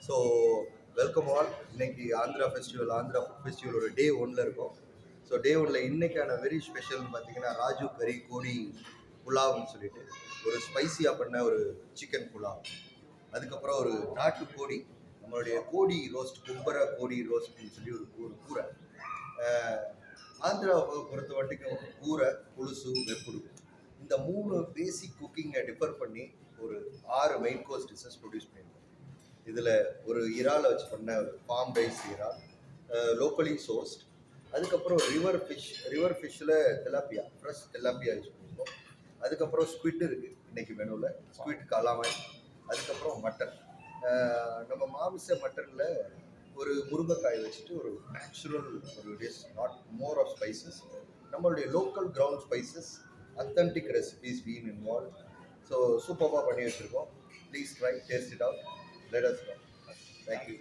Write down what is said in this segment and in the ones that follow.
So welcome all. இன்னைக்கு Andhra food ஃபெஸ்டிவலோட டே 1ல் இருக்கும். ஸோ டே 1ல் இன்னைக்கான வெரி ஸ்பெஷல்னு பார்த்தீங்கன்னா ராஜு கறி கோடி புலாவ்னு சொல்லிட்டு ஒரு ஸ்பைசியாக பண்ண ஒரு சிக்கன் புலாவ், அதுக்கப்புறம் ஒரு நாட்டு கோடி, நம்மளுடைய கோடி ரோஸ்ட், கும்பர கோடி ரோஸ்ட்னு சொல்லி ஒரு கூரை. ஆந்திராவை பொறுத்த வரைக்கும் கூரை, புலுசு, வெப்புடு, இந்த 3 பேசிக் குக்கிங்கை டிஃபர் பண்ணி ஒரு 6 மெயின் கோர்ஸ் டிஷ்ஷஸ் ப்ரொடியூஸ் பண்ணியிருக்கோம். இதில் ஒரு இறாலை வச்சு பண்ண ஒரு ஃபார்ம் ரைஸ் இறால், லோக்கலி சோர்ஸ்ட். அதுக்கப்புறம் ரிவர் ஃபிஷ்ஷில் தெலாப்பியா, ஃப்ரெஷ் தெலாப்பியா யூஸ் பண்ணியிருக்கோம். அதுக்கப்புறம் ஸ்குவிட் இருக்குது இன்றைக்கி மெனுவில், ஸ்குவிட் கலாமாய். அதுக்கப்புறம் மட்டன், நம்ம மாமிச மட்டனில் ஒரு முருங்கைக்காய் வச்சுட்டு ஒரு நேச்சுரல் ஒரு dish, not more of spices, நம்மளுடைய local ground spices, authentic recipes been involve. So சூப்பராக பண்ணி வச்சுருக்கோம். Please try, taste it out, let us know. Thank you.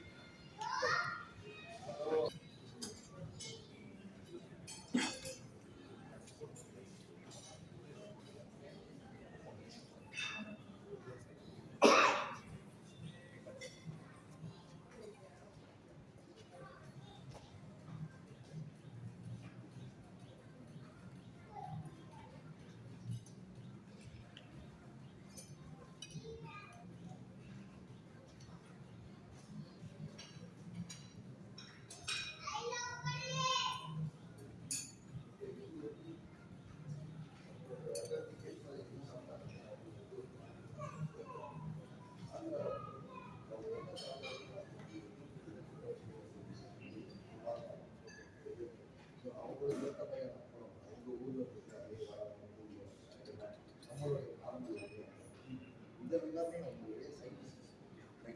இதெல்லாமே நம்மளுடைய சைன்ஸ்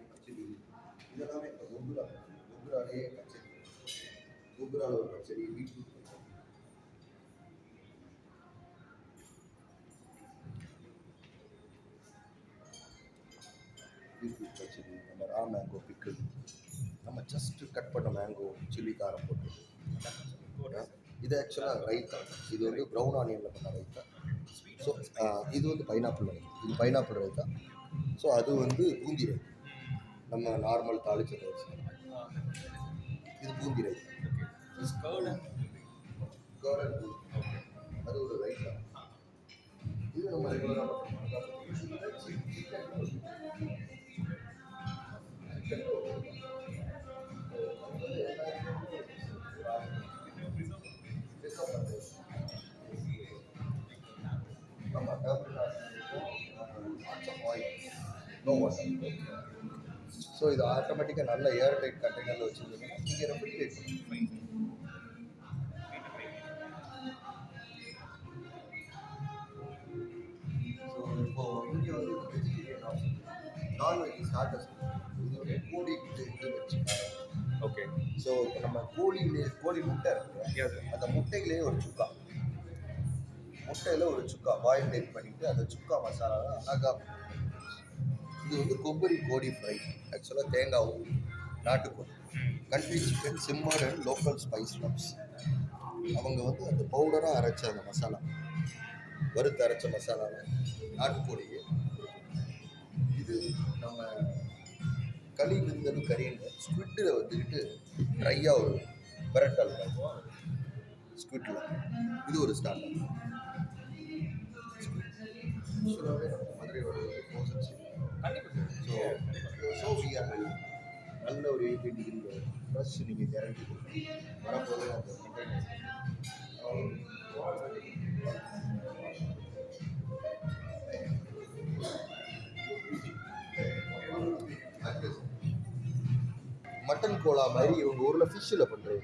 பச்சடி, இதெல்லாமே கோபுராலேயே பச்சடி, கோபுரால ஒரு பச்சடி, பீட்ரூட் பச்சடி, நம்ம ரா மேங்கோ பிக்கிள், நம்ம ஜஸ்ட் கட் பண்ண மேங்கோ சில்லி காரம் போட்டு. இது ஆக்சுவலாக ரைத்தா, இது வந்து ப்ரௌன் ஆனியனில் பண்ண ரைத்தா. ஸோ இது வந்து பைனாப்பிள் ரைத்தா, இது பைனாப்பிள் ரைத்தா. ஸோ அது வந்து பூந்தி ரைத்தா, நம்ம நார்மல் தாளிச்சதை வச்சு. இது பூந்தி ரைத்தா, அது ஒரு ரைத்தா. இது நம்ம ரெகுலராக ஸோ இது ஆட்டோமேட்டிக்காக நல்ல ஏர் டைட் கண்டெய்னரில் வச்சுருந்தீங்கன்னா நீங்கள் ரெஃப்ரிஜரேட் பண்ணி. ஸோ இப்போ இங்கே வந்து வெஜிடேரியன் ஆப்ஷன், நான்வெஜ் ஸ்டார்டர்ஸ், இது வந்து கோழி இது வச்சுருக்காங்க. ஓகே. ஸோ இப்போ நம்ம கோழி முட்டை இருக்குது, அந்த முட்டையிலேயே ஒரு சுக்கா, முட்டையில் ஒரு சுக்கா பாயில் டேக் பண்ணிவிட்டு அந்த சுக்கா மசாலாவை அழகாக. இது வந்து கொಬ್ಬರಿ கோடி ஃப்ரை, ஆக்சுவலாக தேங்காவும் நாட்டுக்கோழி, country chicken, simmer and local spice rubs. அவங்க வந்து அந்த பவுடராக அரைச்ச அந்த மசாலா, வறுத்து அரைச்ச மசாலாவை நாட்டுக்கோழியே. இது நம்ம களி விருந்தது கறின்னு ஸ்குவிட்டில் வந்துக்கிட்டு ட்ரையாக ஒரு பெரட்டல் பண்ணுவோம் ஸ்குவிட்டில். இது ஒரு ஸ்டாண்டர்ட். மதுரையோட ஃப்ரோசன் சிக்கன். ஸோ நல்ல ஒரு 80 டிகிரி ப்ளஸ் நீங்கள் கேரண்டி கொடுக்கணும். வரப்போது அந்த மட்டன் கோலா மாதிரி இவங்க ஊரில் ஃபிஷ்ஷில் பண்ணுறது.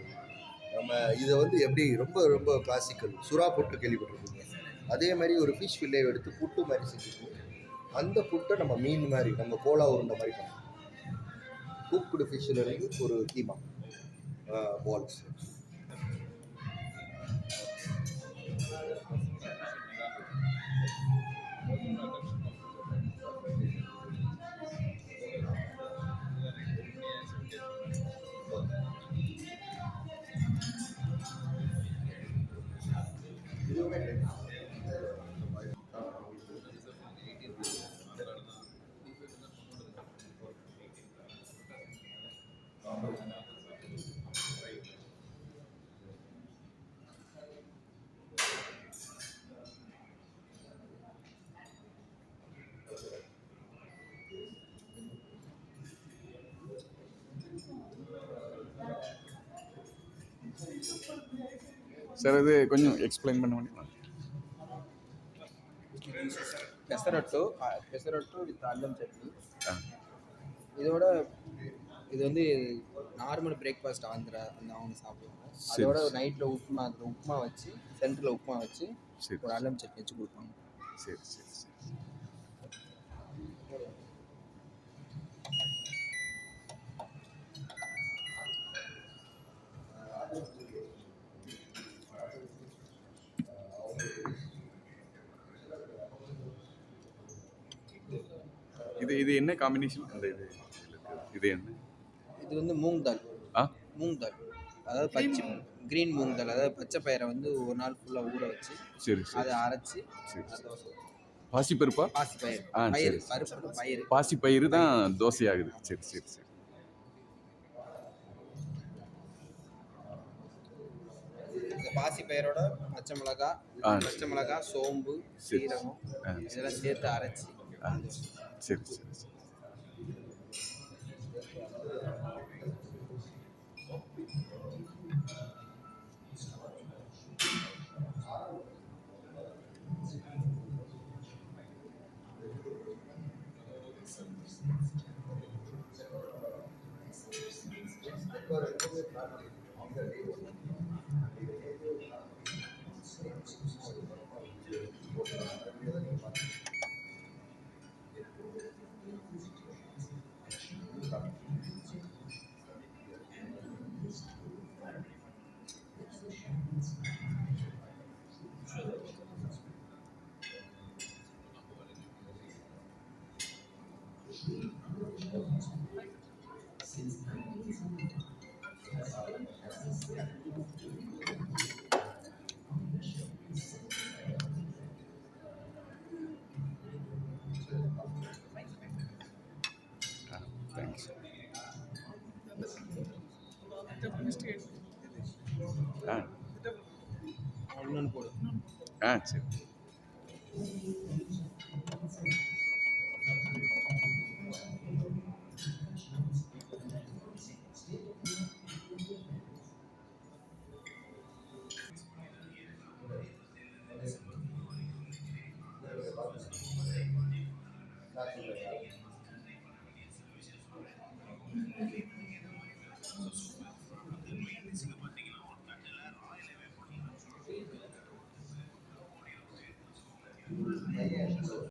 நம்ம இதை வந்து எப்படி ரொம்ப ரொம்ப கிளாசிக்கல் சுறா புட்டு கேள்விப்பட்டிருக்கீங்க, அதே மாதிரி ஒரு ஃபிஷ் ஃபில்லே எடுத்து புட்டு மாதிரி செஞ்சுட்டு அந்த புட்டை நம்ம மீன் மாதிரி நம்ம கோலா உருண்டை மாதிரி பண்ணோம். குக்குடு ஃபிஷ்ஷில் இருந்து ஒரு கீமா பால்ஸ். இதுவுமே சார் இது கொஞ்சம் எக்ஸ்பிளைன் பண்ண முடியுமா? பெசரட்டு வித் அல்லம் சட்னி. இதோட இது வந்து நார்மல் பிரேக்ஃபாஸ்ட் ஆந்திரா அந்த அவங்க சாப்பிடுவாங்க. அதோட நைட்டில் உப்புமா வச்சு சென்டரில் உப்புமா வச்சு ஒரு அல்லம் சட்னி வச்சு கொடுப்பாங்க. சரி சரி சரி. இது என்ன காம்பினேஷன்? அந்த இது என்ன? இது வந்து மூங் தால். மூங் தால் அதாவது கிரீன் மூங் தால், அதாவது பச்சை பயிரை வந்து ஒரு நாள் ஃபுல்லாக ஊற வச்சு அதை அரைச்சி பாசிப்பருப்பா? பயிறு பாசிப்பயிறு தான் தோசை ஆகுது. சரி சரி சரி. பாசி பயிரோட பச்சை மிளகாய், சோம்பு, சீரகம் இதெல்லாம் சேர்த்து அரைச்சி. சரி சரி சரி. தேங்க்ஸ். சரி.